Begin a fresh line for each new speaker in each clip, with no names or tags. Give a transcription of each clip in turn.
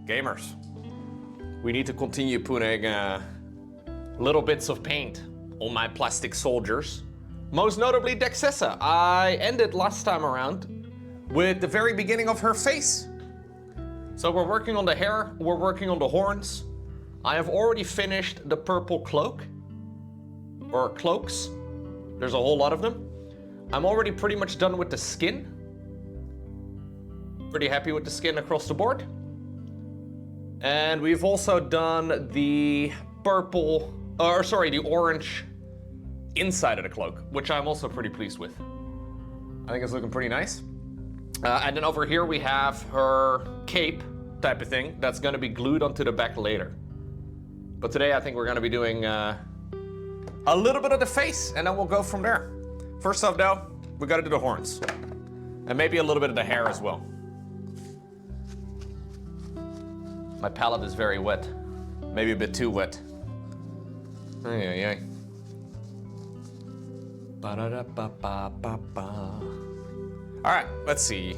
Gamers, we need to continue putting little bits of paint on my plastic soldiers. Most notably Dexcessa. I ended last time around with the very beginning of her face. So we're working on the hair, we're working on the horns. I have already finished the purple cloak, or cloaks. There's a whole lot of them. I'm already pretty much done with the skin. Pretty happy with the skin across the board. And we've also done the the orange inside of the cloak, which I'm also pretty pleased with. I think it's looking pretty nice. And then over here we have her cape type of thing that's gonna be glued onto the back later. But today I think we're gonna be doing a little bit of the face, and then we'll go from there. First off though, we gotta do the horns. And maybe a little bit of the hair as well. My palette is very wet. Maybe a bit too wet. Ay, ay, ay. Ba-da-da-ba-ba-ba-ba. All right, let's see.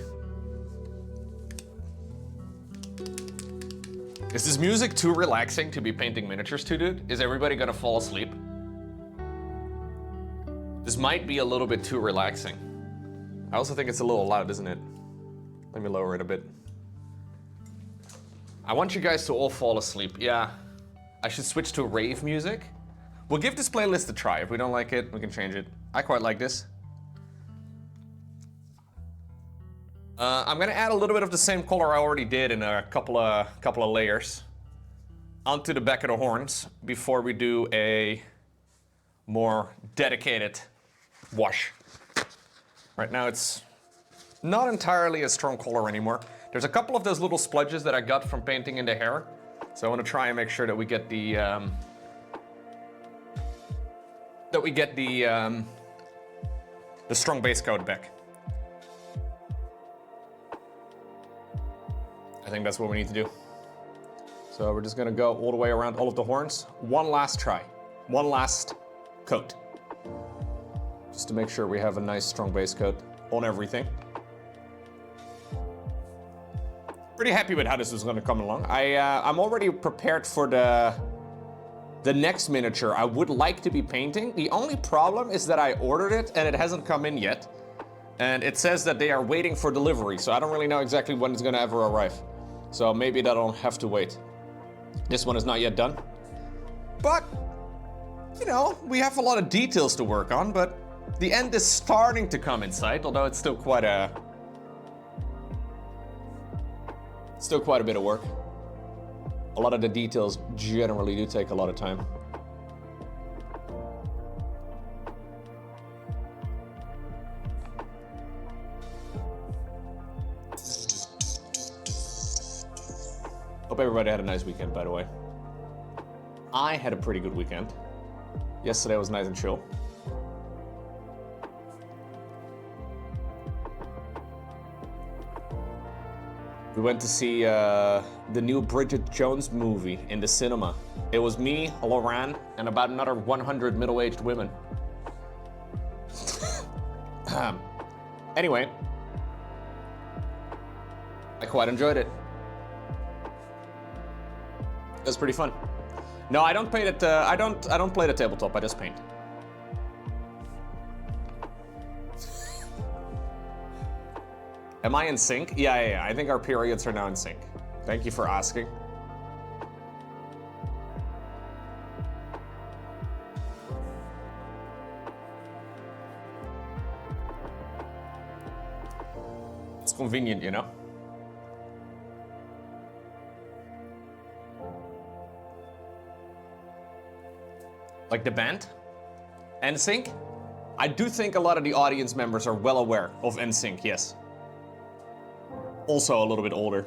Is this music too relaxing to be painting miniatures to, dude? Is everybody gonna fall asleep? This might be a little bit too relaxing. I also think it's a little loud, isn't it? Let me lower it a bit. I want you guys to all fall asleep. Yeah, I should switch to rave music. We'll give this playlist a try. If we don't like it, we can change it. I quite like this. I'm gonna add a little bit of the same color I already did in a couple of layers onto the back of the horns before we do a more dedicated wash. Right now it's not entirely a strong color anymore. There's a couple of those little spludges that I got from painting in the hair, so I want to try and make sure that we get the strong base coat back. I think that's what we need to do. So we're just gonna go all the way around all of the horns. One last try, one last coat. Just to make sure we have a nice strong base coat on everything. Pretty happy with how this is gonna come along. I'm already prepared for the next miniature I would like to be painting. The only problem is that I ordered it and it hasn't come in yet. And it says that they are waiting for delivery, so I don't really know exactly when it's gonna ever arrive. So maybe that'll have to wait. This one is not yet done. But, you know, we have a lot of details to work on, but the end is starting to come in sight, although it's still quite a bit of work. A lot of the details generally do take a lot of time. Hope everybody had a nice weekend, by the way. I had a pretty good weekend. Yesterday was nice and chill. We went to see the new Bridget Jones movie in the cinema. It was me, Lauren, and about another 100 middle-aged women. Anyway, I quite enjoyed it. It was pretty fun. No, I don't paint it. I don't play the tabletop. I just paint. Am I in sync? Yeah. I think our periods are now in sync. Thank you for asking. It's convenient, you know? Like the band? NSYNC? I do think a lot of the audience members are well aware of NSYNC, yes. Also a little bit older.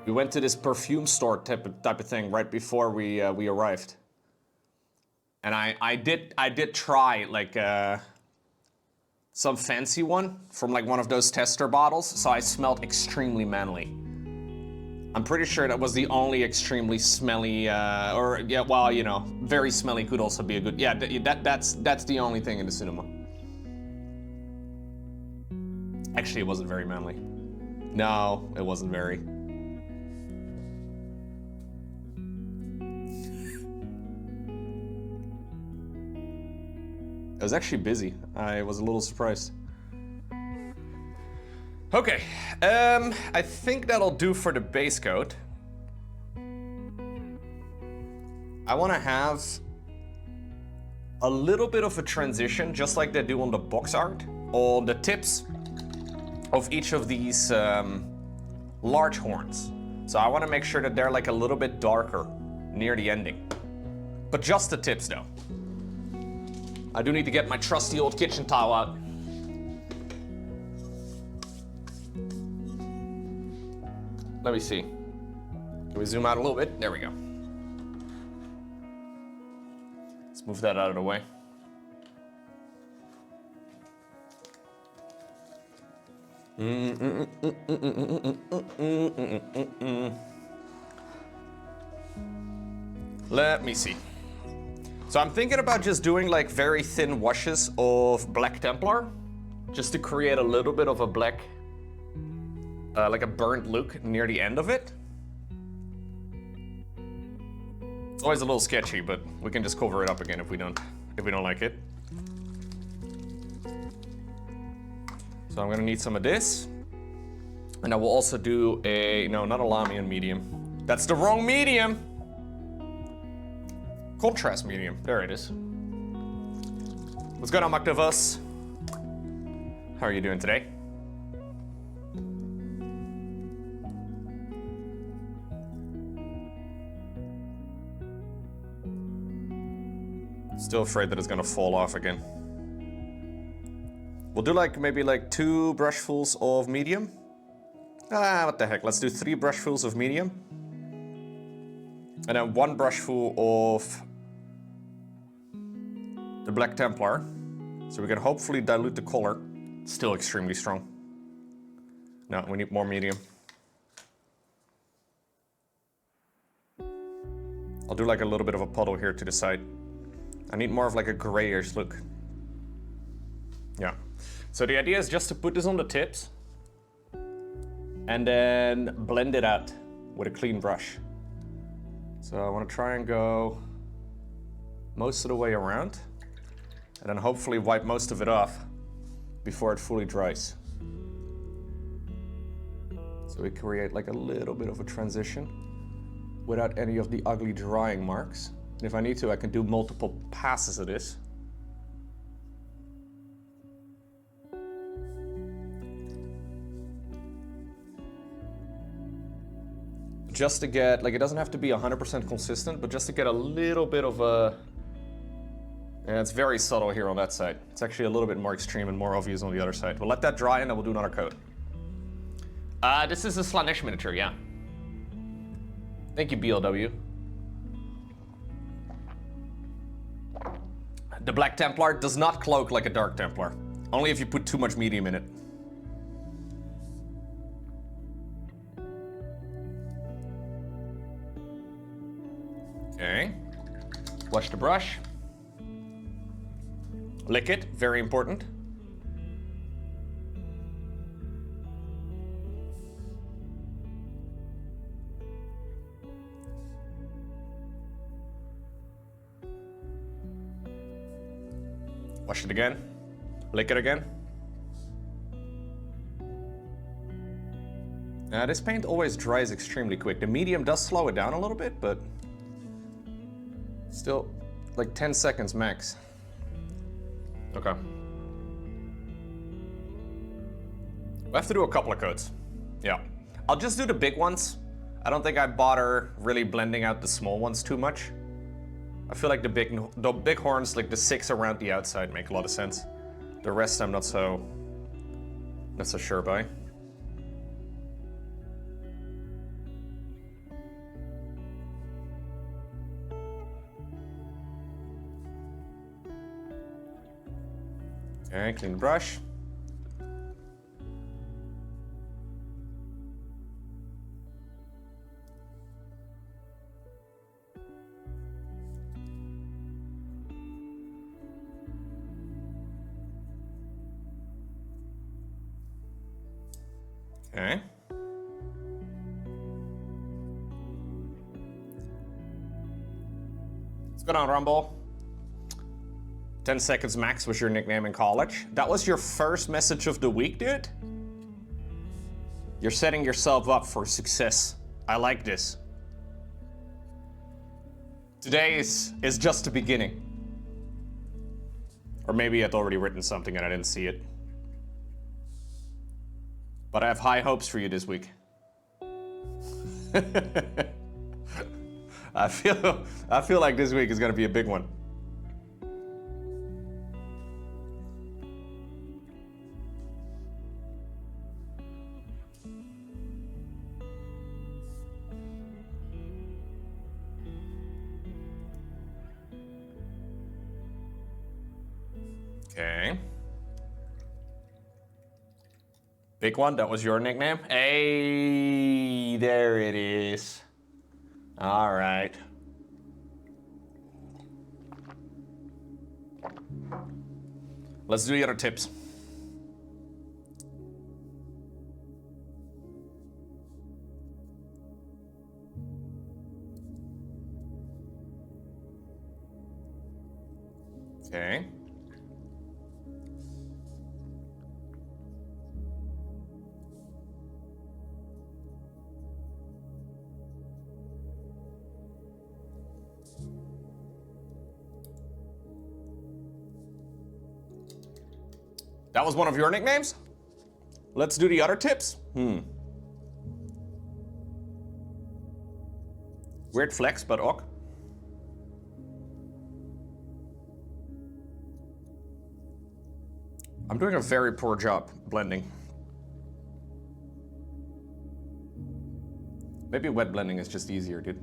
We went to this perfume store type of thing right before we arrived. And I did try like some fancy one from like one of those tester bottles, so I smelled extremely manly. I'm pretty sure that was the only extremely smelly, or yeah, well, you know, very smelly could also be a good. Yeah, that's the only thing in the cinema. Actually, it wasn't very manly. No, it wasn't very. It was actually busy. I was a little surprised. Okay, I think that'll do for the base coat. I want to have a little bit of a transition, just like they do on the box art, on the tips of each of these large horns. So I want to make sure that they're like a little bit darker near the ending. But just the tips though. I do need to get my trusty old kitchen towel out. Let me see. Can we zoom out a little bit? There we go. Let's move that out of the way. Let me see. So I'm thinking about just doing like very thin washes of Black Templar, just to create a little bit of a black, like a burnt look near the end of it. It's always a little sketchy, but we can just cover it up again if we don't like it. So I'm gonna need some of this. And I will also do a, no, not a Lamian medium. That's the wrong medium. Contrast medium, there it is. What's going on, Magdavus? How are you doing today? Still afraid that it's gonna fall off again. We'll do like maybe like 2 brushfuls of medium. What the heck, let's do 3 brushfuls of medium. And then 1 brushful of the Black Templar. So we can hopefully dilute the color. Still extremely strong. No, we need more medium. I'll do like a little bit of a puddle here to the side. I need more of like a grayish look. Yeah. So the idea is just to put this on the tips and then blend it out with a clean brush. So I want to try and go most of the way around and then hopefully wipe most of it off before it fully dries. So we create like a little bit of a transition without any of the ugly drying marks. And if I need to, I can do multiple passes of this. Just to get, like, it doesn't have to be 100% consistent, but just to get a little bit of a, and it's very subtle here on that side. It's actually a little bit more extreme and more obvious on the other side. We'll let that dry and then we'll do another coat. This is a Slaanesh miniature, yeah. Thank you, BLW. The Black Templar does not cloak like a Dark Templar. Only if you put too much medium in it. Okay. Wash the brush. Lick it, very important. Wash it again. Lick it again. This paint always dries extremely quick. The medium does slow it down a little bit, but still like 10 seconds max. Okay. We'll have to do a couple of coats. Yeah. I'll just do the big ones. I don't think I bother really blending out the small ones too much. I feel like the big horns, like the 6 around the outside, make a lot of sense. The rest I'm not so sure by. Okay, clean the brush. Okay. What's going on, Rumble? 10 seconds max was your nickname in college. That was your first message of the week, dude? You're setting yourself up for success. I like this. Today is just the beginning. Or maybe I'd already written something and I didn't see it. But I have high hopes for you this week. I feel like this week is gonna be a big one. Okay. Big one, that was your nickname? Hey, there it is. All right. Let's do the other tips. Okay. That was one of your nicknames? Let's do the other tips. Weird flex, but ok. I'm doing a very poor job blending. Maybe wet blending is just easier, dude.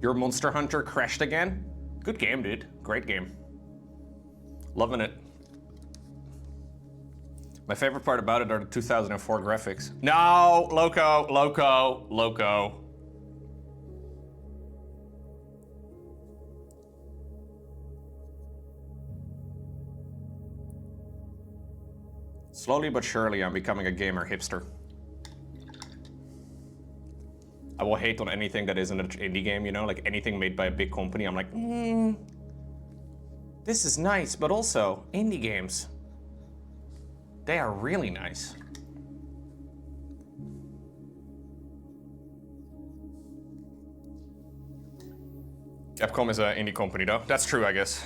Your Monster Hunter crashed again? Good game, dude. Great game. Loving it. My favorite part about it are the 2004 graphics. No, Lowko. Slowly but surely, I'm becoming a gamer hipster. I will hate on anything that isn't an indie game, you know? Like anything made by a big company, I'm like, this is nice, but also, indie games. They are really nice. Capcom is an indie company though. That's true, I guess.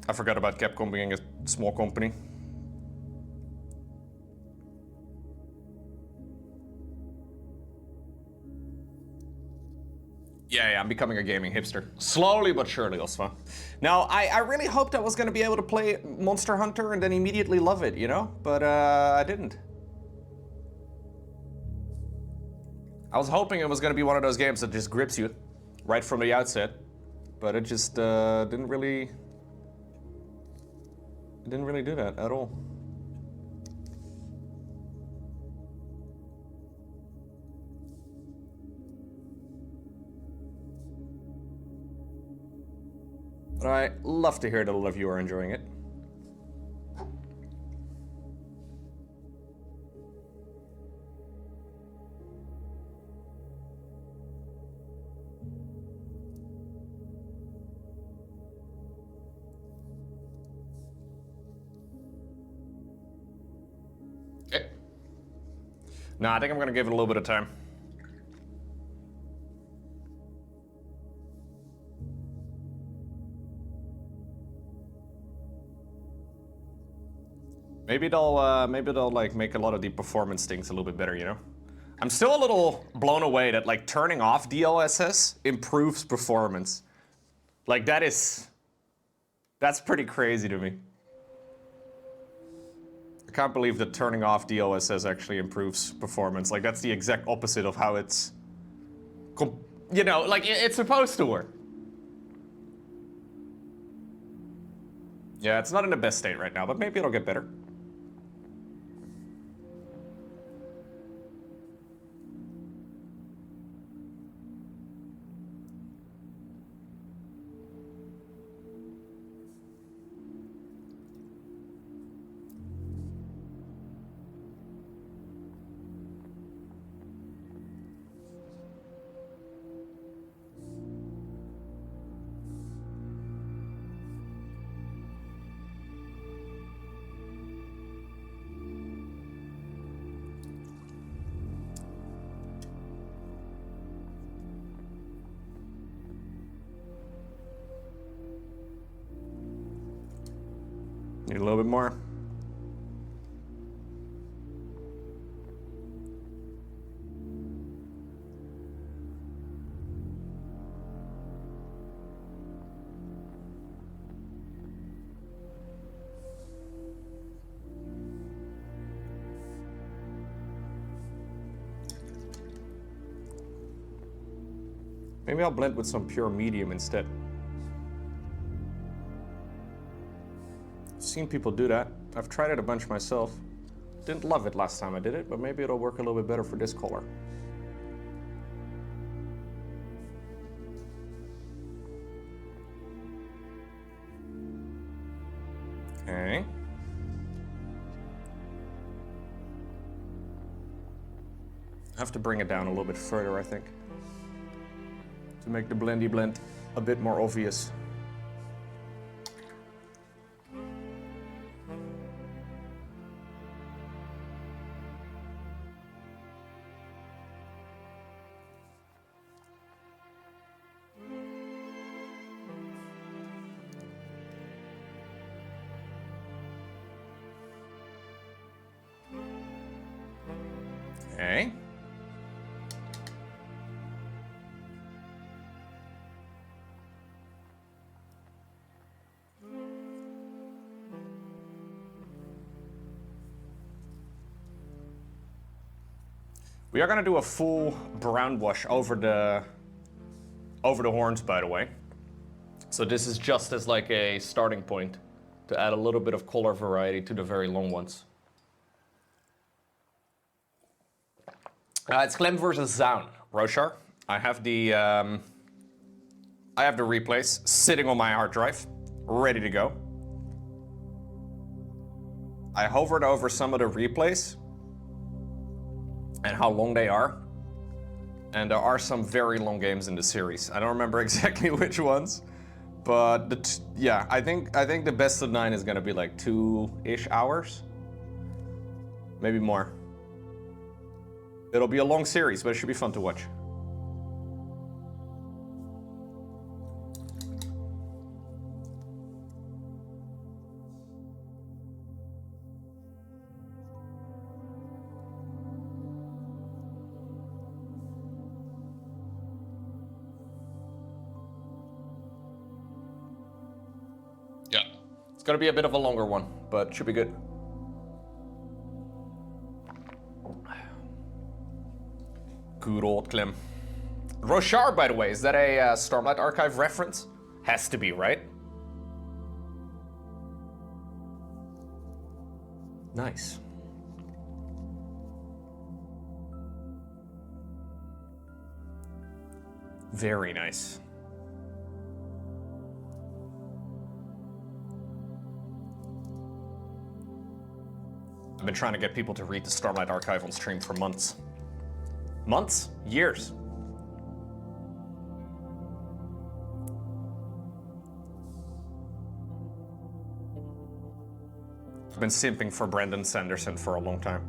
I forgot about Capcom being a small company. Yeah, I'm becoming a gaming hipster. Slowly but surely, Osva. Now, I really hoped I was gonna be able to play Monster Hunter and then immediately love it, you know? But I didn't. I was hoping it was gonna be one of those games that just grips you right from the outset. But it just didn't really do that at all. But I love to hear that all of you are enjoying it. Okay. Nah, I think I'm gonna give it a little bit of time. Maybe they'll like make a lot of the performance things a little bit better, you know? I'm still a little blown away that like turning off DLSS improves performance. Like that's pretty crazy to me. I can't believe that turning off DLSS actually improves performance. Like that's the exact opposite of how it's, you know, like it's supposed to work. Yeah, it's not in the best state right now, but maybe it'll get better. Need a little bit more. Maybe I'll blend with some pure medium instead. I've seen people do that. I've tried it a bunch myself. Didn't love it last time I did it, but maybe it'll work a little bit better for this color. Okay. I have to bring it down a little bit further, I think, to make the blendy blend a bit more obvious. Okay. We are gonna do a full brown wash over the horns, by the way. So this is just as like a starting point to add a little bit of color variety to the very long ones. It's Clem versus Zaun, Roshar. I have the replays sitting on my hard drive, ready to go. I hovered over some of the replays and how long they are. And there are some very long games in the series. I don't remember exactly which ones, but yeah, I think the best of 9 is gonna be like 2-ish hours, maybe more. It'll be a long series, but it should be fun to watch. Yeah, it's gonna be a bit of a longer one, but it should be good. Good old Clem. Roshar, by the way, is that a Stormlight Archive reference? Has to be, right? Nice. Very nice. I've been trying to get people to read the Stormlight Archive on stream for months. Months? Years. I've been simping for Brandon Sanderson for a long time.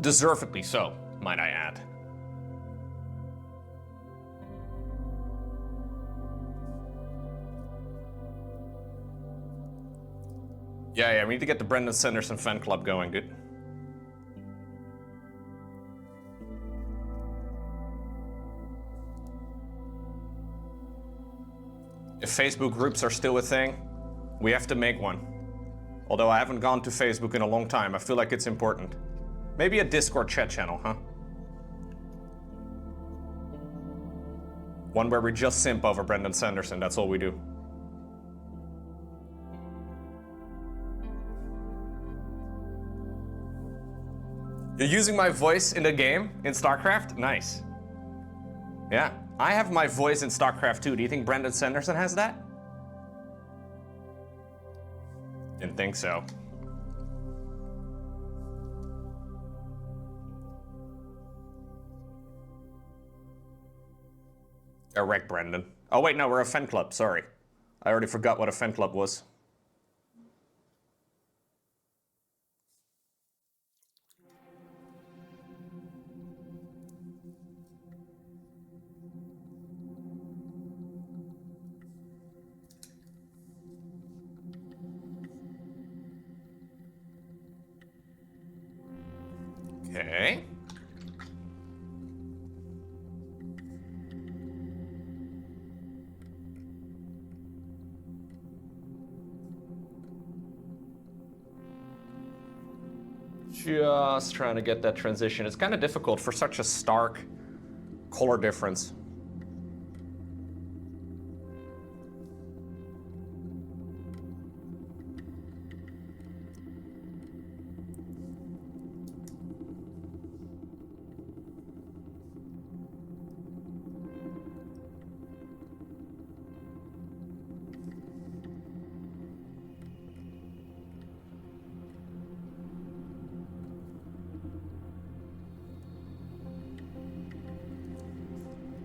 Deservedly so, might I add. Yeah, we need to get the Brendan Sanderson fan club going, dude. If Facebook groups are still a thing, we have to make one. Although I haven't gone to Facebook in a long time, I feel like it's important. Maybe a Discord chat channel, huh? One where we just simp over Brendan Sanderson, that's all we do. You're using my voice in the game, in StarCraft? Nice. Yeah, I have my voice in StarCraft too. Do you think Brandon Sanderson has that? Didn't think so. Erect, Brandon. Oh wait, no, we're a fan club, sorry. I already forgot what a fan club was. Okay. Just trying to get that transition. It's kind of difficult for such a stark color difference.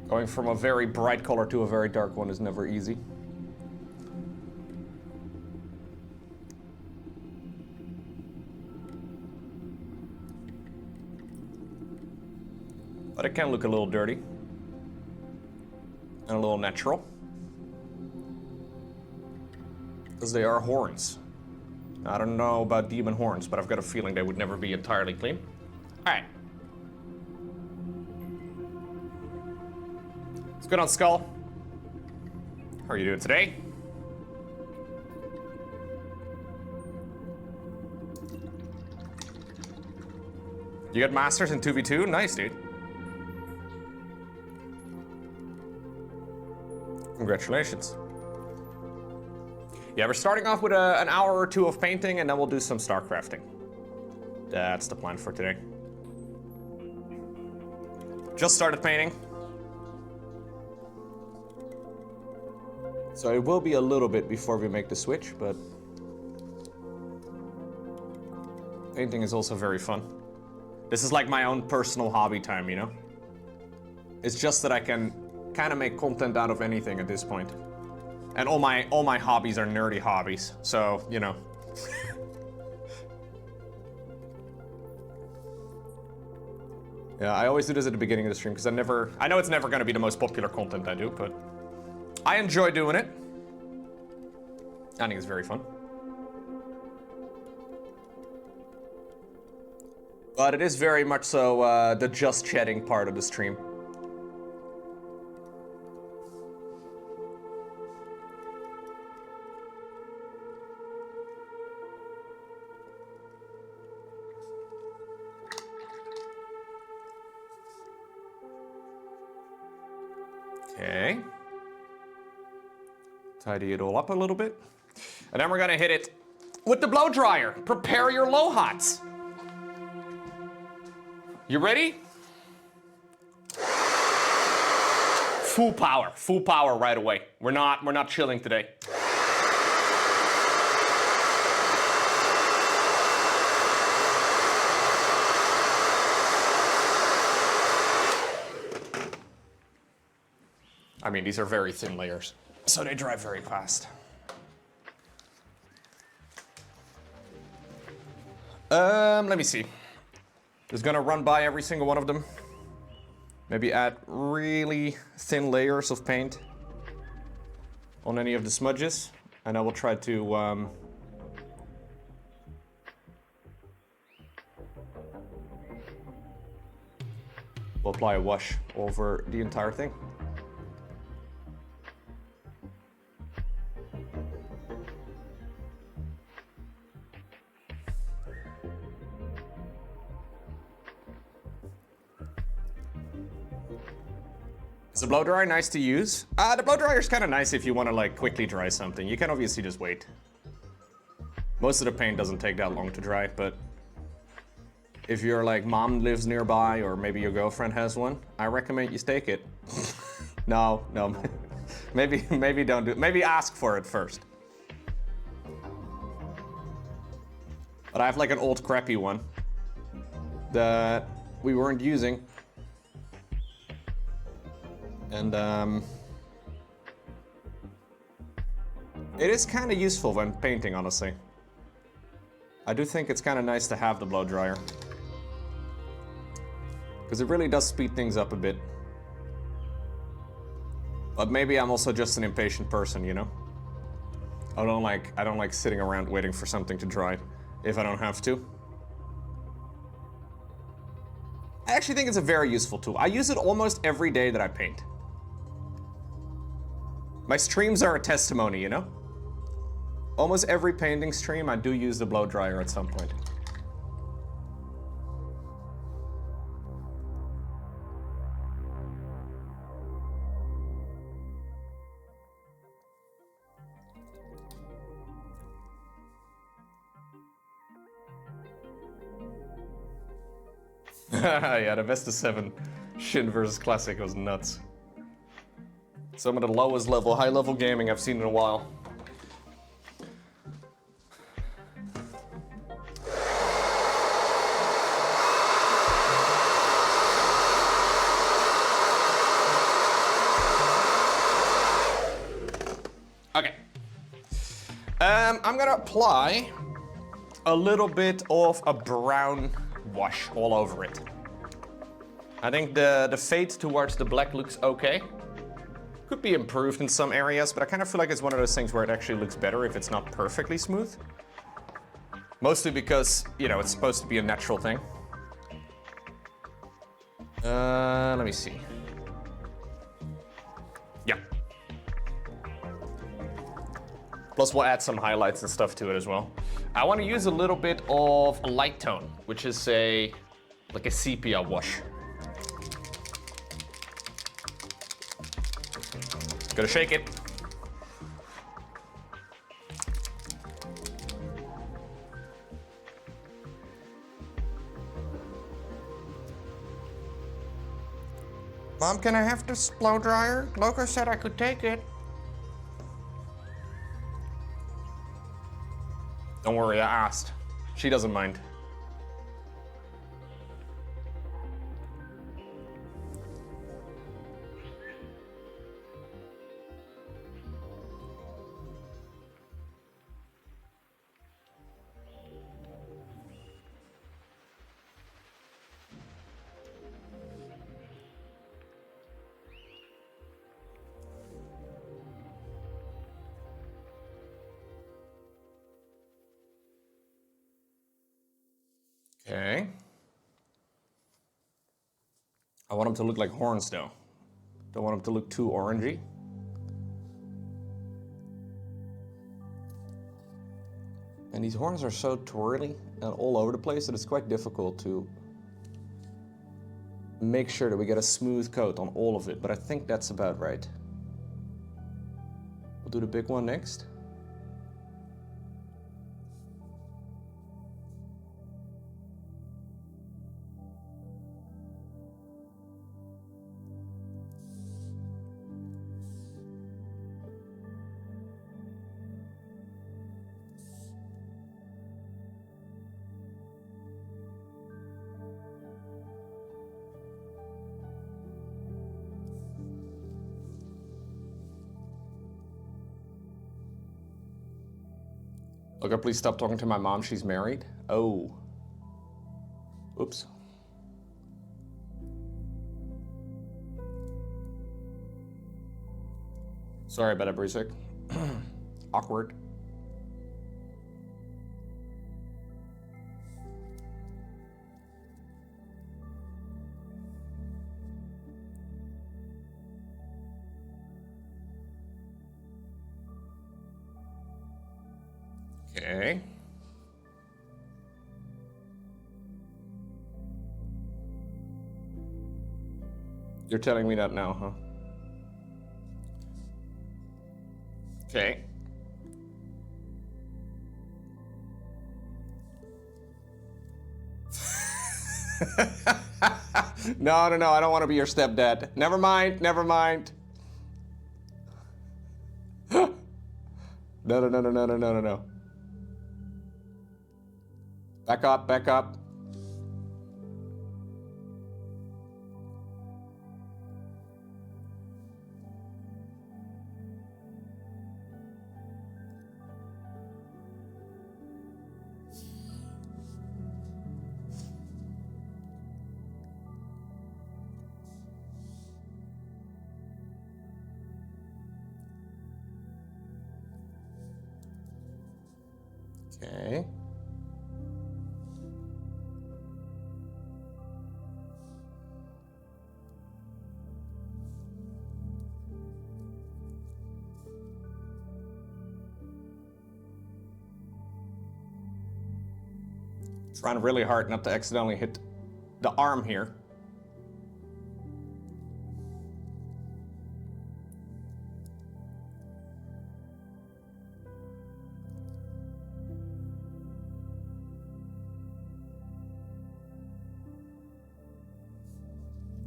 Going from a very bright color to a very dark one is never easy. But it can look a little dirty. And a little natural. Because they are horns. I don't know about demon horns, but I've got a feeling they would never be entirely clean. Alright. Good on Skull. How are you doing today? You got masters in 2v2? Nice, dude. Congratulations. Yeah, we're starting off with an hour or two of painting, and then we'll do some star crafting. That's the plan for today. Just started painting. So it will be a little bit before we make the switch, but painting is also very fun. This is like my own personal hobby time, you know? It's just that I can kind of make content out of anything at this point. And all my hobbies are nerdy hobbies, so, you know. Yeah, I always do this at the beginning of the stream, because I know it's never going to be the most popular content I do, but I enjoy doing it. I think it's very fun. But it is very much so the just chatting part of the stream. Okay. Tidy it all up a little bit. And then we're gonna hit it with the blow dryer. Prepare your low hots. You ready? Full power right away. We're not chilling today. I mean, these are very thin layers, so they dry very fast. Let me see. Just gonna run by every single one of them. Maybe add really thin layers of paint on any of the smudges, and I will try to we'll apply a wash over the entire thing. Is the blow dryer nice to use? The blow dryer is kind of nice if you want to like quickly dry something. You can obviously just wait. Most of the paint doesn't take that long to dry, but if your like mom lives nearby or maybe your girlfriend has one, I recommend you take it. No, maybe don't do it. Maybe ask for it first. But I have like an old crappy one that we weren't using. And it is kind of useful when painting, honestly. I do think it's kind of nice to have the blow dryer, because it really does speed things up a bit. But maybe I'm also just an impatient person, you know? I don't like sitting around waiting for something to dry if I don't have to. I actually think it's a very useful tool. I use it almost every day that I paint. My streams are a testimony, you know? Almost every painting stream, I do use the blow dryer at some point. Yeah, the Vesta 7 Shin versus Classic was nuts. Some of the lowest level, high level gaming I've seen in a while. Okay. I'm gonna apply a little bit of a brown wash all over it. I think the fade towards the black looks okay. Could be improved in some areas, but I kind of feel like it's one of those things where it actually looks better if it's not perfectly smooth. Mostly because, you know, it's supposed to be a natural thing. Let me see. Yeah. Plus we'll add some highlights and stuff to it as well. I want to use a little bit of a light tone, which is like a sepia wash. Gotta shake it. Mom, can I have this blow dryer? Lowko said I could take it. Don't worry, I asked. She doesn't mind. Okay. I want them to look like horns though. Don't want them to look too orangey. And these horns are so twirly and all over the place that it's quite difficult to make sure that we get a smooth coat on all of it, but I think that's about right. We'll do the big one next. Look, please stop talking to my mom. She's married. Oh. Oops. Sorry about it, Brusik. Awkward. Okay. You're telling me that now, huh? Okay. No, I don't want to be your stepdad. Never mind, never mind. No. Back up, back up. Okay. Trying really hard not to accidentally hit the arm here.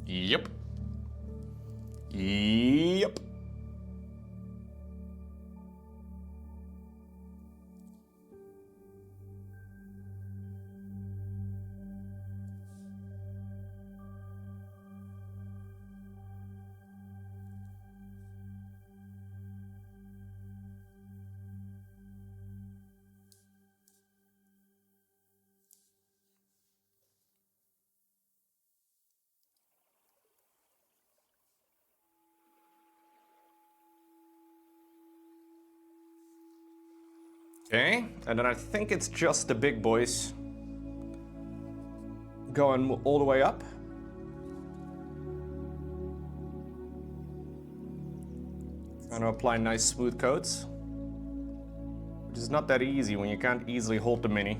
Yep. Yep. Okay, and then I think it's just the big boys going all the way up. Trying to apply nice smooth coats, which is not that easy when you can't easily hold the mini.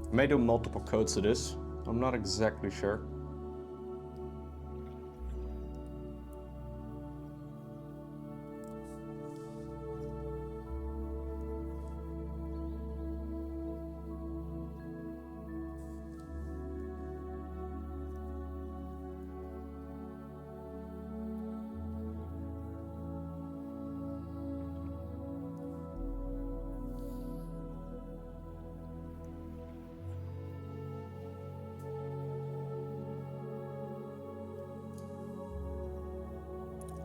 I may do multiple coats of this. I'm not exactly sure.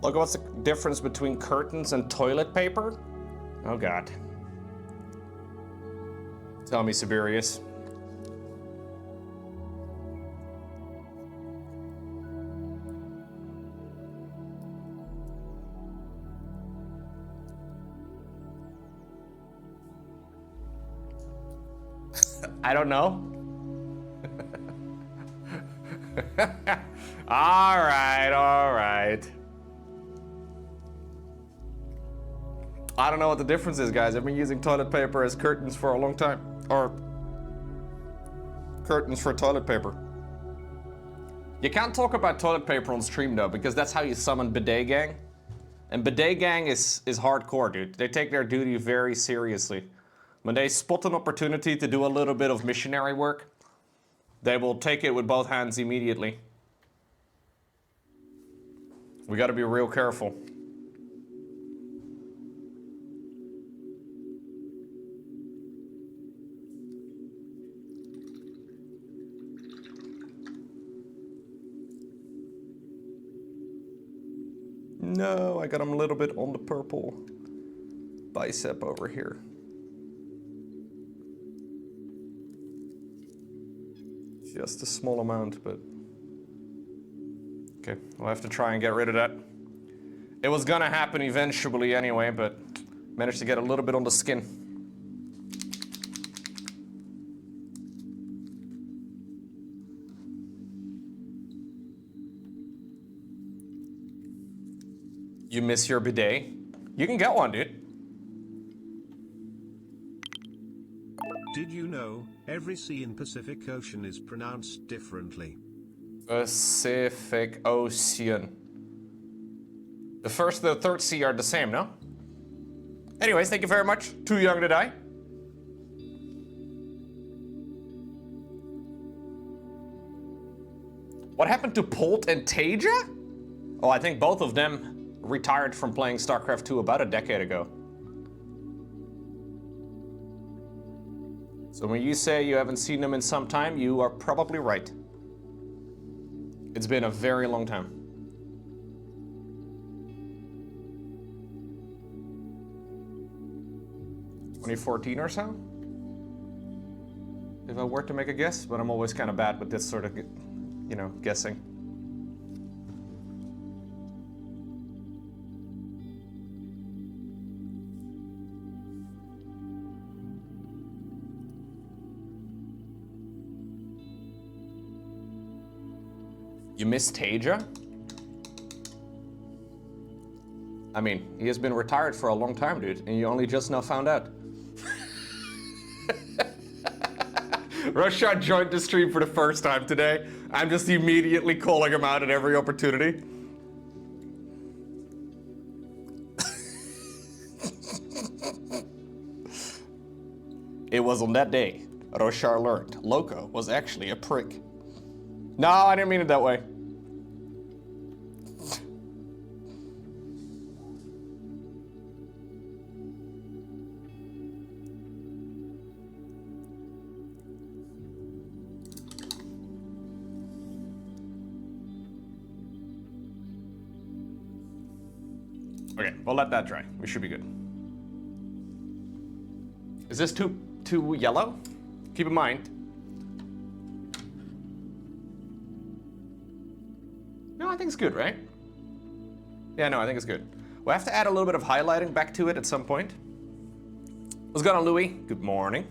Look, what's the difference between curtains and toilet paper? Oh God. Tell me, Siberius. I don't know. All right, all right. I don't know what the difference is, guys. I've been using toilet paper as curtains for a long time. Or curtains for toilet paper. You can't talk about toilet paper on stream though, because that's how you summon Bidet Gang. And Bidet Gang is hardcore, dude. They take their duty very seriously. When they spot an opportunity to do a little bit of missionary work, they will take it with both hands immediately. We gotta be real careful. No, I got him a little bit on the purple bicep over here. Just a small amount, but... Okay, we'll have to try and get rid of that. It was gonna happen eventually anyway, but managed to get a little bit on the skin. You miss your bidet? You can get one, dude.
Did you know every sea in Pacific Ocean is pronounced differently?
Pacific Ocean. The first and the third sea are the same, no? Anyways, thank you very much. Too young to die. What happened to Polt and Taja? Oh, I think both of them retired from playing StarCraft 2 about a decade ago. So when you say you haven't seen them in some time, you are probably right. It's been a very long time. 2014 or so? If I were to make a guess, but I'm always kind of bad with this sort of, you know, guessing. You missed Taja? I mean, he has been retired for a long time, dude, and you only just now found out. Rashad joined the stream for the first time today. I'm just immediately calling him out at every opportunity. It was on that day Roshar learned Lowko was actually a prick. No, I didn't mean it that way. Okay, we'll let that dry. We should be good. Is this too yellow? Keep in mind. No, I think it's good, right? Yeah, no, I think it's good. We'll have to add a little bit of highlighting back to it at some point. What's going on, Louis? Good morning.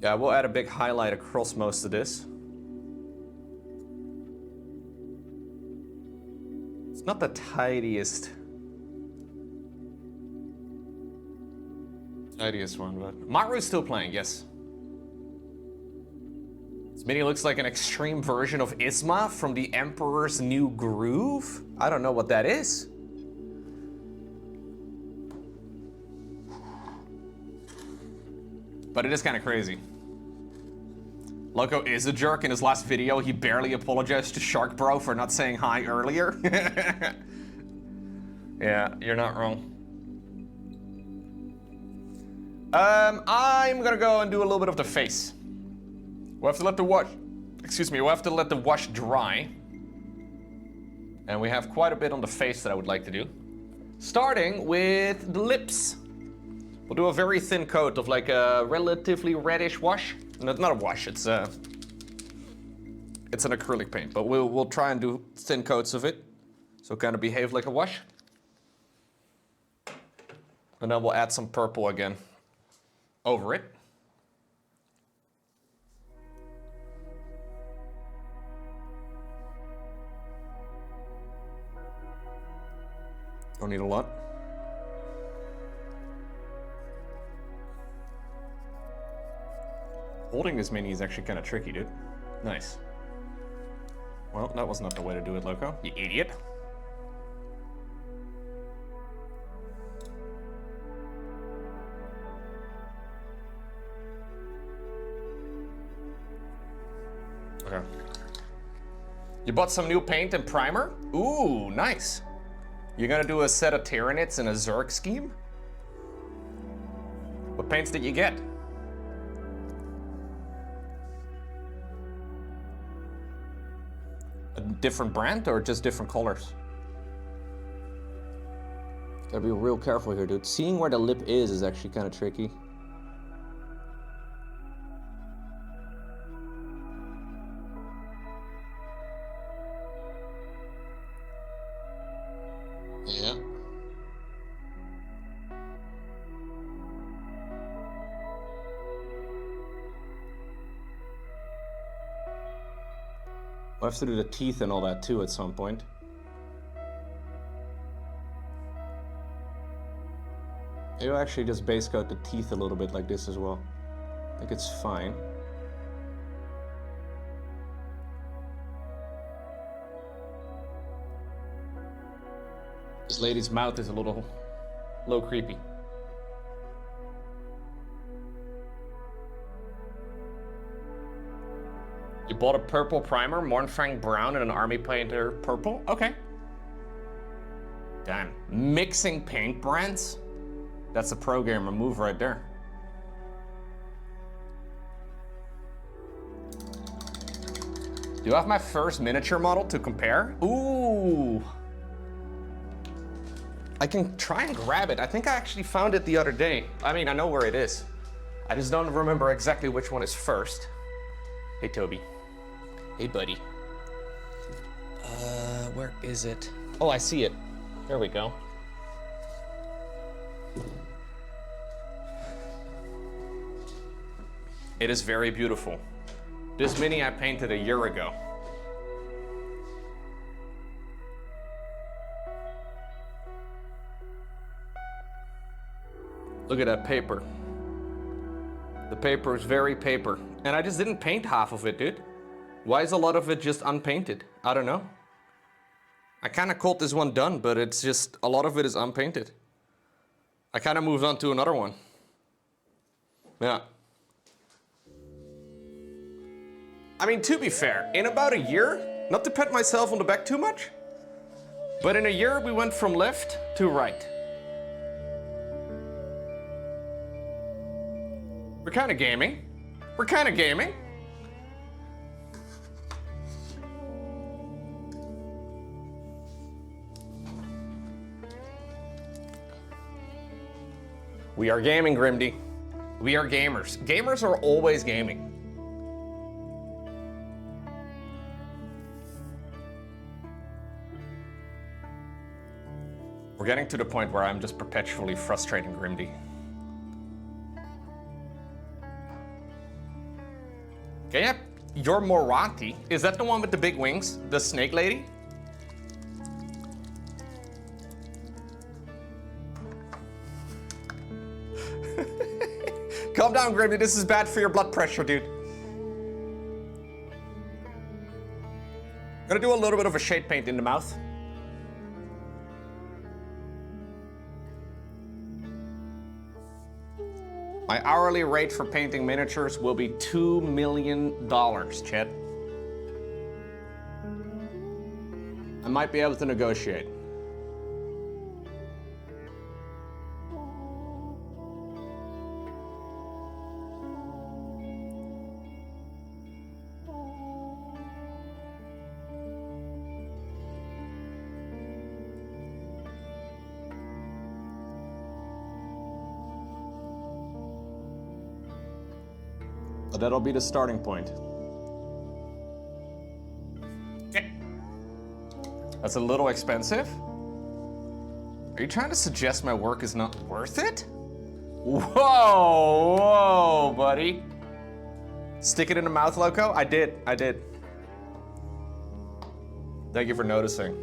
Yeah, we'll add a big highlight across most of this. It's not the tidiest one, but Maru's still playing, yes. This mini looks like an extreme version of Isma from the Emperor's New Groove. I don't know what that is. But it is kind of crazy. Lowko is a jerk. In his last video, he barely apologized to Shark Bro for not saying hi earlier. Yeah, you're not wrong. I'm gonna go and do a little bit of the face. We'll have to let the wash, we'll have to let the wash dry. And we have quite a bit on the face that I would like to do. Starting with the lips. We'll do a very thin coat of like a relatively reddish wash. No, not a wash, it's an acrylic paint, but we'll try and do thin coats of it. So kind of behave like a wash. And then we'll add some purple again over it. Don't need a lot. Holding this mini is actually kind of tricky, dude. Nice. Well, that was not the way to do it, Lowko. You idiot. Okay. You bought some new paint and primer? Ooh, nice. You're gonna do a set of Tyranids and a Zerg scheme? What paints did you get? A different brand or just different colors? Gotta be real careful here, dude. Seeing where the lip is actually kind of tricky. Yeah. We'll have to do the teeth and all that too at some point. Maybe I'll actually just base coat the teeth a little bit like this as well. I think it's fine. This lady's mouth is a little creepy. You bought a purple primer, Mornfang brown, and an army painter purple? Okay. Damn. Mixing paint brands? That's a pro gamer move right there. Do you have my first miniature model to compare? Ooh. I can try and grab it. I think I actually found it the other day. I mean, I know where it is. I just don't remember exactly which one is first. Hey, Toby. Hey, buddy. Where is it? Oh, I see it. There we go. It is very beautiful. This mini I painted a year ago. Look at that paper. The paper is very paper. And I just didn't paint half of it, dude. Why is a lot of it just unpainted? I don't know. I kind of called this one done, but it's just, a lot of it is unpainted. I kind of moved on to another one. Yeah. I mean, to be fair, in about a year, not to pat myself on the back too much, but in a year we went from left to right. We're kind of gaming. We're kind of gaming. We are gaming, Grimdy. We are gamers. Gamers are always gaming. We're getting to the point where I'm just perpetually frustrating Grimdy. Okay, yeah, you're Moranti. Is that the one with the big wings? The snake lady? Calm down, Grimdy. This is bad for your blood pressure, dude. Gonna do a little bit of a shade paint in the mouth. My hourly rate for painting miniatures will be $2 million, Chet. I might be able to negotiate. But that'll be the starting point. Okay. That's a little expensive. Are you trying to suggest my work is not worth it? Whoa, whoa, buddy. Stick it in the mouth, Lowko? I did. Thank you for noticing.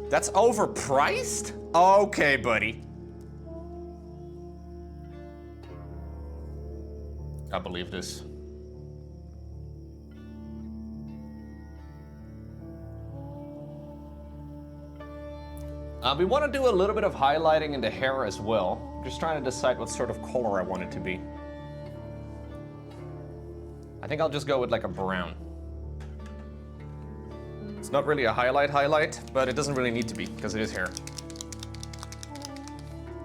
That's overpriced? Okay, buddy. I believe this. We want to do a little bit of highlighting in the hair as well. Just trying to decide what sort of color I want it to be. I think I'll just go with like a brown. It's not really a highlight, but it doesn't really need to be because it is hair.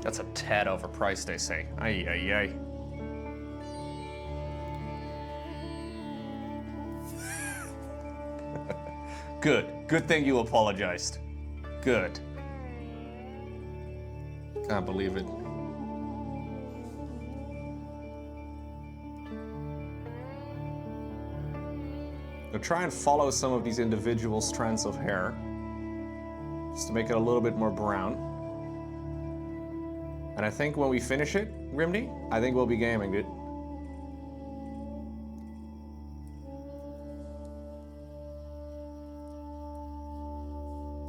That's a tad overpriced, they say. Ay, ay, ay. Good thing you apologized. Good. Can't believe it. I'll try and follow some of these individual strands of hair, just to make it a little bit more brown. And I think when we finish it, Grimdy, I think we'll be gaming, dude.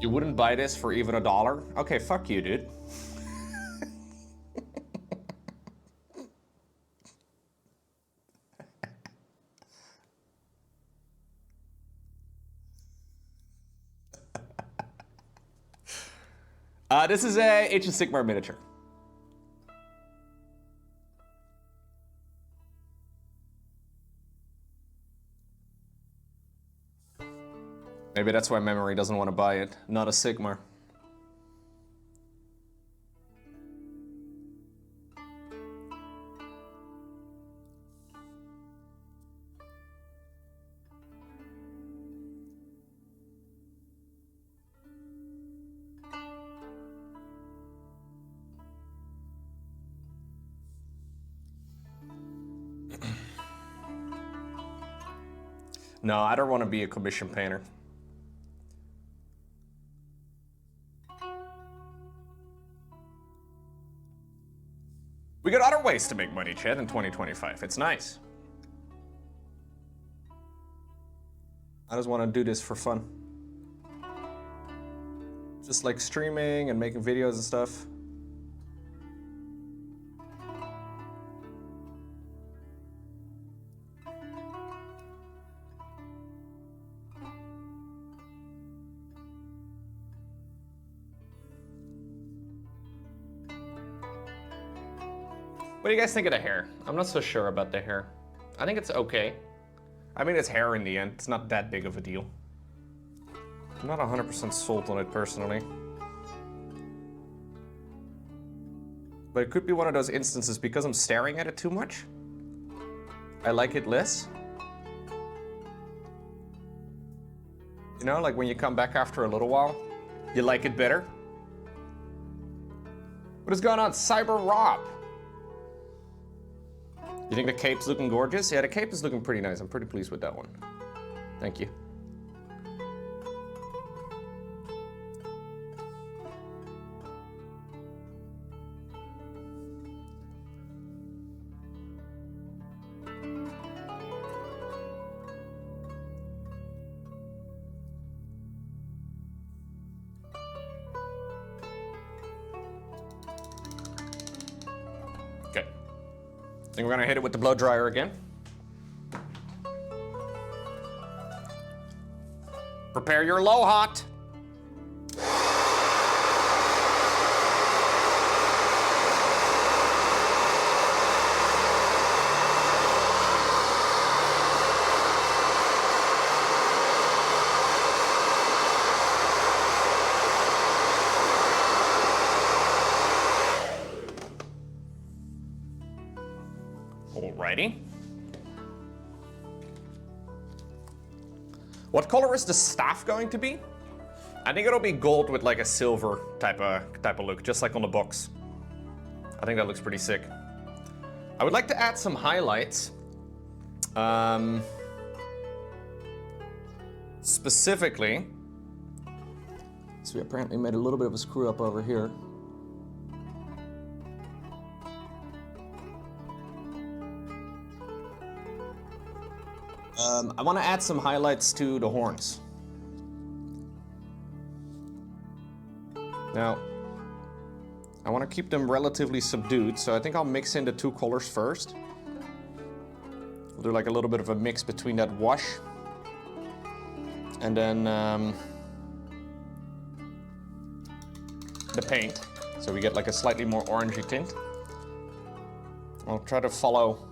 You wouldn't buy this for even $1? Okay, fuck you, dude. This is a Age of Sigmar miniature. Maybe that's why Memory doesn't want to buy it. Not a Sigmar. No, I don't want to be a commission painter. We got other ways to make money, Chad, in 2025. It's nice. I just want to do this for fun. Just like streaming and making videos and stuff. What do you guys think of the hair? I'm not so sure about the hair. I think it's okay. I mean, it's hair in the end. It's not that big of a deal. I'm not 100% sold on it personally. But it could be one of those instances because I'm staring at it too much. I like it less. You know, like when you come back after a little while, you like it better. What is going on, Cyber Rob? You think the cape's looking gorgeous? Yeah, the cape is looking pretty nice. I'm pretty pleased with that one. Thank you. Okay. I think we're gonna hit it with the blow dryer again. Prepare your low hot. Alrighty. What color is the staff going to be? I think it'll be gold with like a silver type of look, just like on the box. I think that looks pretty sick. I would like to add some highlights. Specifically, so we apparently made a little bit of a screw up over here. I want to add some highlights to the horns. Now, I want to keep them relatively subdued, so I think I'll mix in the two colors first. We'll do like a little bit of a mix between that wash and then the paint, so we get like a slightly more orangey tint. I'll try to follow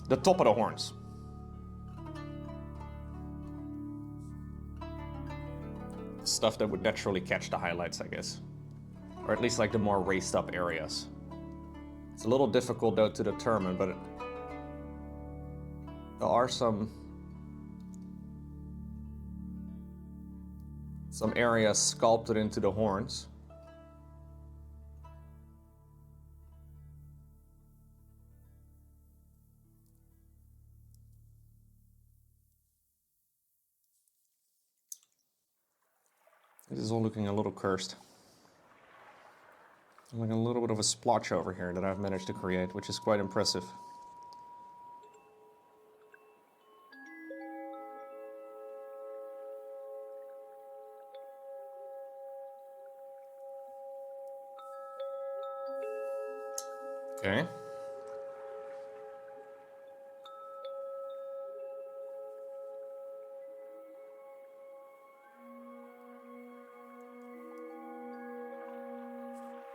the top of the horns. Stuff that would naturally catch the highlights, I guess. Or at least like the more raised up areas. It's a little difficult though to determine, but there are some areas sculpted into the horns. This is all looking a little cursed. Like a little bit of a splotch over here that I've managed to create, which is quite impressive. Okay.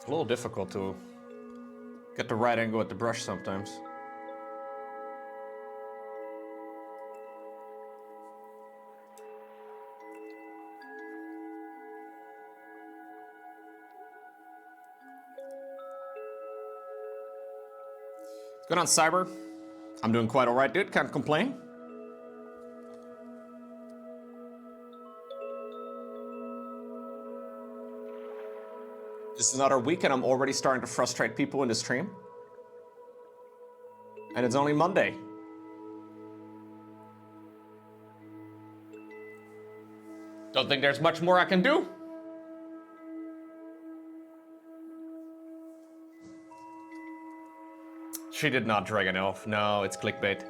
A little difficult to get the right angle with the brush sometimes. Good on, Cyber. I'm doing quite all right, dude. Can't complain. This is another week and I'm already starting to frustrate people in the stream. And it's only Monday. don't think there's much more I can do. She did not drag an elf. No, it's clickbait.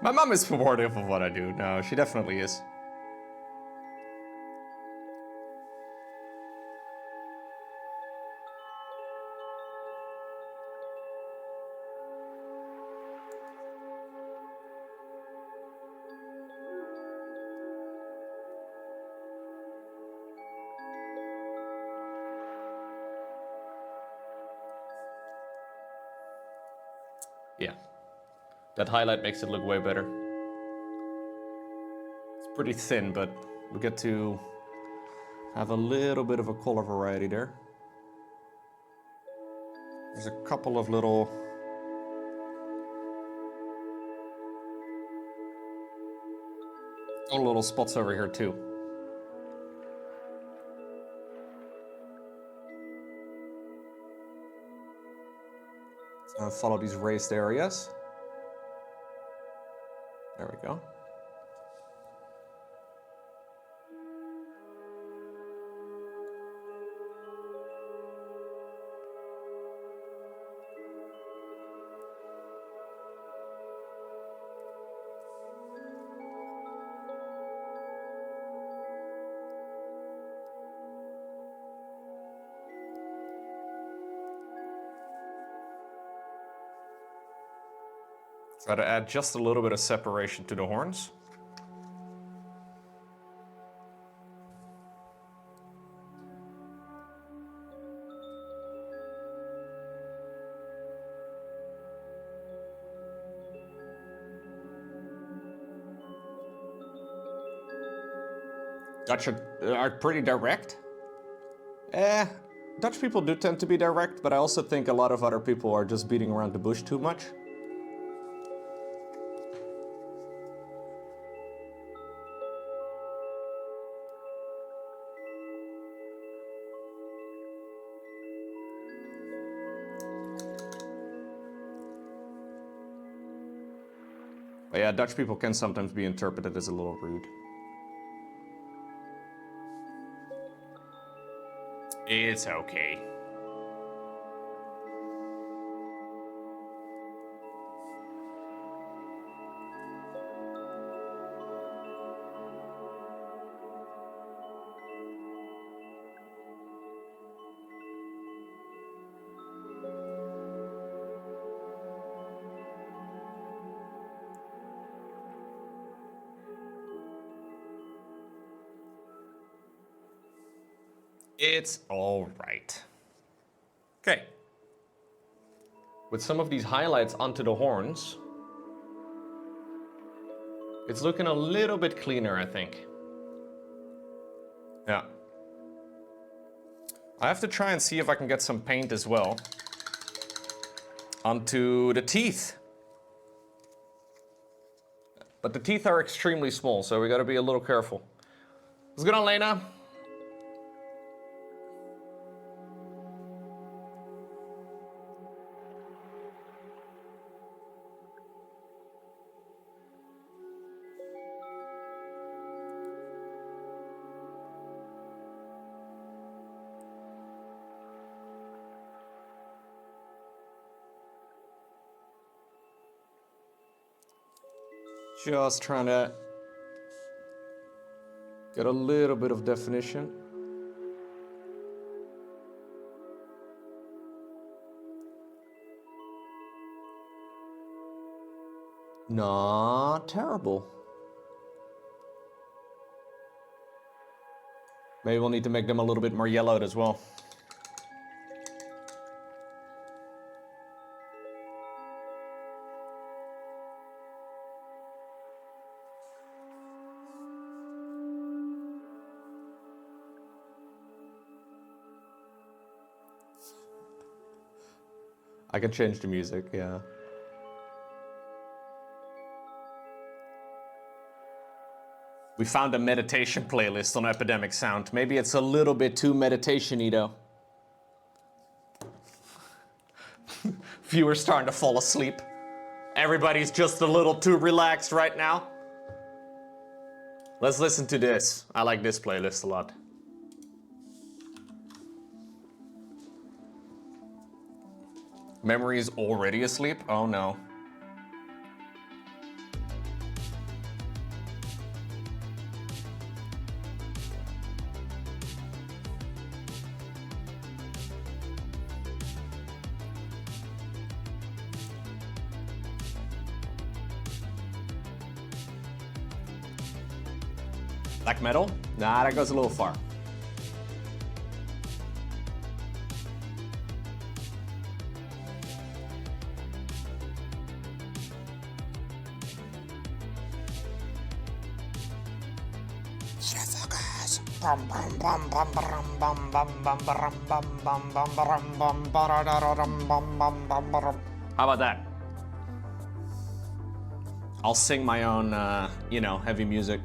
My mom is supportive of what I do. No, she definitely is. Yeah. That highlight makes it look way better. It's pretty thin, but we get to have a little bit of a color variety there. There's a couple of little spots over here too. So follow these raised areas. There we go. Try to add just a little bit of separation to the horns. Dutch are pretty direct. Dutch people do tend to be direct, but I also think a lot of other people are just beating around the bush too much. But yeah, Dutch people can sometimes be interpreted as a little rude. It's okay. It's all right. Okay. With some of these highlights onto the horns, it's looking a little bit cleaner, I think. Yeah. I have to try and see if I can get some paint as well onto the teeth. But the teeth are extremely small, so we gotta be a little careful. What's good on, Lena? Just trying to get a little bit of definition. Not terrible. Maybe we'll need to make them a little bit more yellowed as well. I can change the music, yeah. We found a meditation playlist on Epidemic Sound. Maybe it's a little bit too meditation-y though. Viewers starting to fall asleep. Everybody's just a little too relaxed right now. Let's listen to this. I like this playlist a lot. Memory's already asleep? Oh no. Black metal? Nah, that goes a little far. How about that? I'll sing my own, you know, heavy music.